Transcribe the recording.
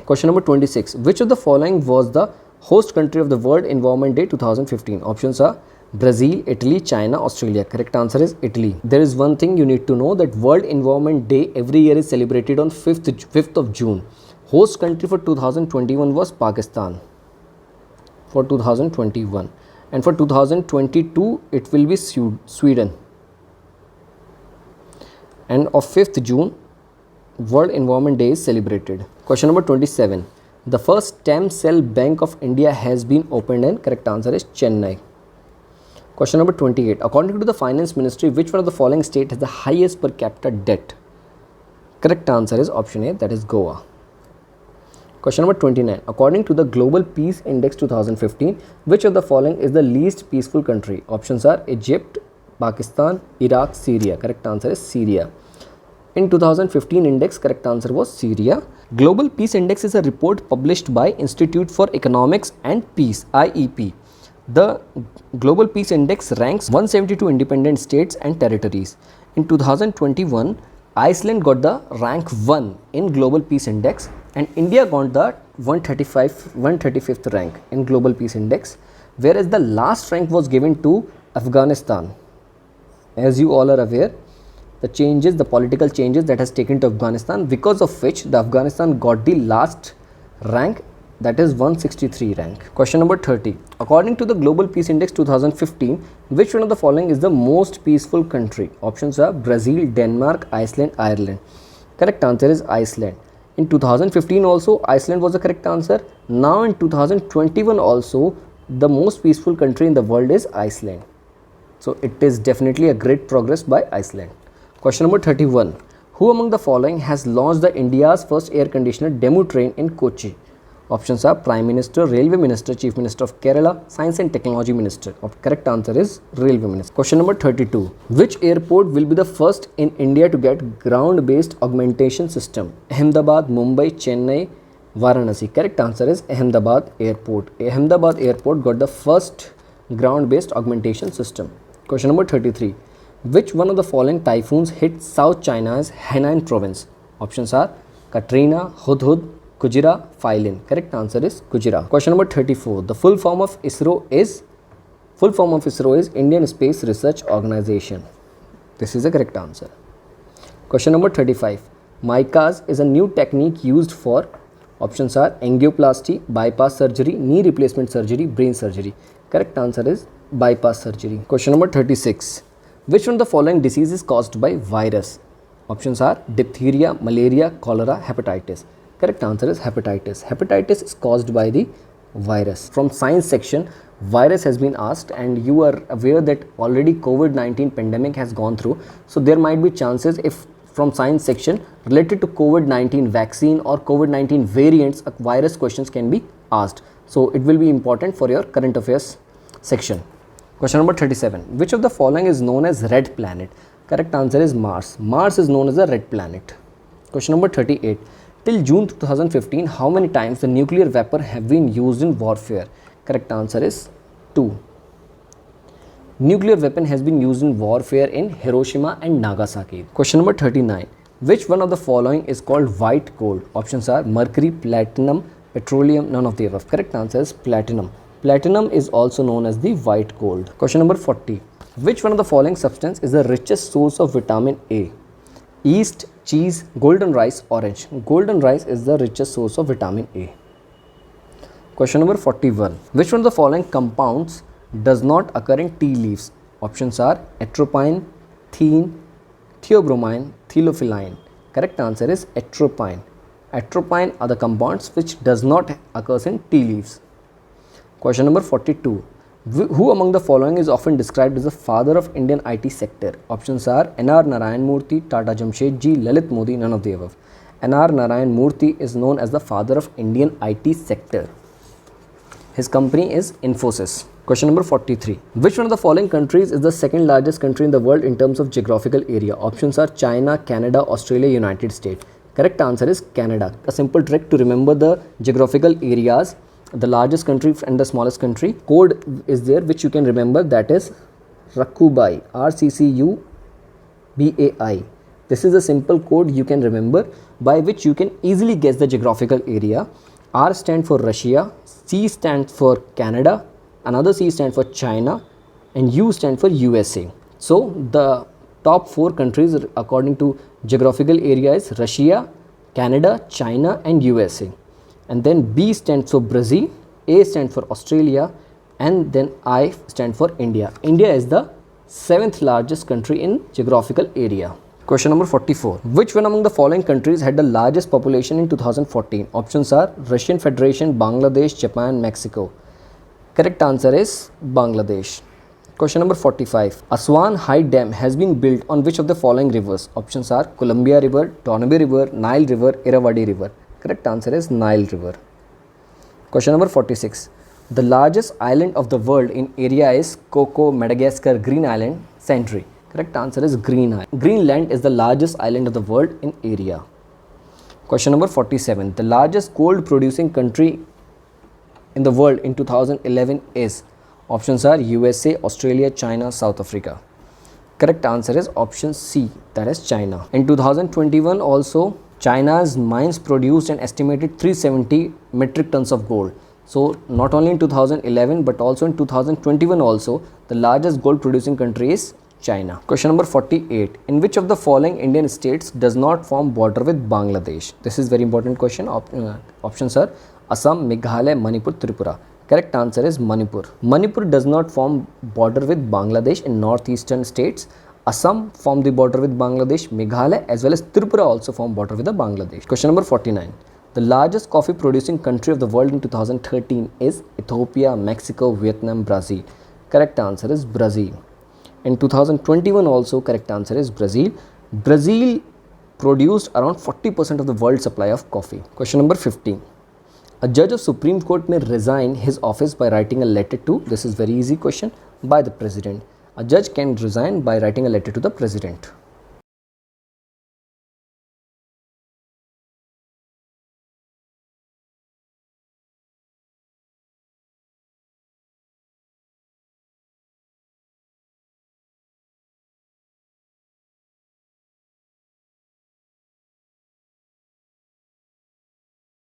Question number 26. Which of the following was the host country of the World Environment Day 2015? Options are Brazil, Italy, China, Australia. Correct answer is Italy. There is one thing you need to know, that World Environment Day every year is celebrated on 5th of June. Host country for 2021 was Pakistan for 2021, and for 2022 it will be Sweden. And of 5th June World Environment Day is celebrated. Question number 27. The first stem cell bank of India has been opened in. Correct answer is Chennai. Question number 28. According to the Finance Ministry, which one of the following state has the highest per capita debt? Correct answer is option A, that is Goa. Question number 29. According to the Global Peace Index 2015, which of the following is the least peaceful country? Options are Egypt, Pakistan, Iraq, Syria. Correct answer is Syria. In 2015 index, correct answer was Syria. Global Peace Index is a report published by Institute for Economics and Peace, IEP. The Global Peace Index ranks 172 independent states and territories. In 2021, Iceland got the rank 1 in Global Peace Index, and India got the 135th rank in Global Peace Index, whereas the last rank was given to Afghanistan. As you all are aware, the political changes that has taken to Afghanistan, because of which the Afghanistan got the last rank, that is 163 rank. Question number 30. According to the Global Peace Index 2015, which one of the following is the most peaceful country? Options are Brazil, Denmark, Iceland, Ireland. Correct answer is Iceland. In 2015 also Iceland was the correct answer. Now in 2021 also the most peaceful country in the world is Iceland. So it is definitely a great progress by Iceland. Question number 31. Who among the following has launched the India's first air conditioner demo train in Kochi? Options are Prime Minister, Railway Minister, Chief Minister of Kerala, Science and Technology Minister. Correct answer is Railway Minister. Question number 32. Which airport will be the first in India to get ground-based augmentation system? Ahmedabad, Mumbai, Chennai, Varanasi. Correct answer is Ahmedabad Airport. Ahmedabad Airport got the first ground-based augmentation system. Question number 33. Which one of the following typhoons hit South China's Henan province? Options are Katrina, Hudhud, Kujira, Philin. Correct answer is Kujira. Question number 34. The full form of ISRO is Indian Space Research Organization. This is the correct answer. Question number 35. MICAS is a new technique used for. Options are angioplasty, bypass surgery, knee replacement surgery, brain surgery. Correct answer is bypass surgery. Question number 36. Which one of the following disease is caused by virus? Options are diphtheria, malaria, cholera, hepatitis. Correct answer is hepatitis. Hepatitis is caused by the virus. From science section, virus has been asked, and you are aware that already COVID-19 pandemic has gone through. So there might be chances, if from science section related to COVID-19 vaccine or COVID-19 variants, virus questions can be asked. So it will be important for your current affairs section. Question number 37. Which of the following is known as red planet? Correct answer is Mars. Mars is known as a red planet. Question number 38. Till June 2015, how many times the nuclear weapon have been used in warfare? Correct answer is 2. Nuclear weapon has been used in warfare in Hiroshima and Nagasaki. Question number 39. Which one of the following is called white gold? Options are mercury, platinum, petroleum, none of the above. Correct answer is platinum. Platinum is also known as the white gold. Question number 40. Which one of the following substance is the richest source of vitamin A? Yeast, cheese, golden rice, orange. Golden rice is the richest source of vitamin A. Question number 41. Which one of the following compounds does not occur in tea leaves? Options are atropine, theine, theobromine, thiophyllene. Correct answer is atropine. Atropine are the compounds which does not occur in tea leaves. Question number 42. Who among the following is often described as the father of Indian IT sector? Options are N.R. Narayan Murthy, Tata Jamshedji, Lalit Modi, none of the above. N.R. Narayan Murthy is known as the father of Indian IT sector. His company is Infosys. Question number 43. Which one of the following countries is the second largest country in the world in terms of geographical area? Options are China, Canada, Australia, United States. Correct answer is Canada. A simple trick to remember the geographical areas, the largest country and the smallest country. Code is there which you can remember, that is Rakkubai, RCCUBAI, This is a simple code you can remember by which you can easily guess the geographical area. R stands for Russia, C stands for Canada, another C stands for China, and U stands for USA. So the top 4 countries according to geographical area is Russia, Canada, China, and USA. And then B stands for Brazil, A stands for Australia, and then I stands for India. India is the 7th largest country in geographical area. Question number 44. Which one among the following countries had the largest population in 2014? Options are Russian Federation, Bangladesh, Japan, Mexico. Correct answer is Bangladesh. Question number 45. Aswan High Dam has been built on which of the following rivers? Options are Columbia River, Tornebe River, Nile River, Irrawaddy River. Correct answer is Nile River. Question number 46. The largest island of the world in area is Coco, Madagascar, Green Island, Sentry. Correct answer is Greenland is the largest island of the world in area. Question number 47. The largest gold producing country in the world in 2011 is? Options are USA, Australia, China, South Africa. Correct answer is option C, that is China. In 2021 also, China's mines produced an estimated 370 metric tons of gold. So not only in 2011 but also in 2021 also, the largest gold producing country is China. Question number 48. In which of the following Indian states does not form border with Bangladesh? This is very important question. Options are Assam, Meghalaya, Manipur, Tripura. Correct answer is Manipur. Manipur does not form border with Bangladesh in northeastern states. Assam form the border with Bangladesh, Meghalaya as well as Tripura also form border with the Bangladesh. Question number 49. The largest coffee producing country of the world in 2013 is Ethiopia, Mexico, Vietnam, Brazil. Correct answer is Brazil. In 2021 also, correct answer is Brazil. Brazil produced around 40% of the world supply of coffee. Question number 15. A judge of Supreme Court may resign his office by writing a letter to, this is very easy question, by the president. A judge can resign by writing a letter to the president.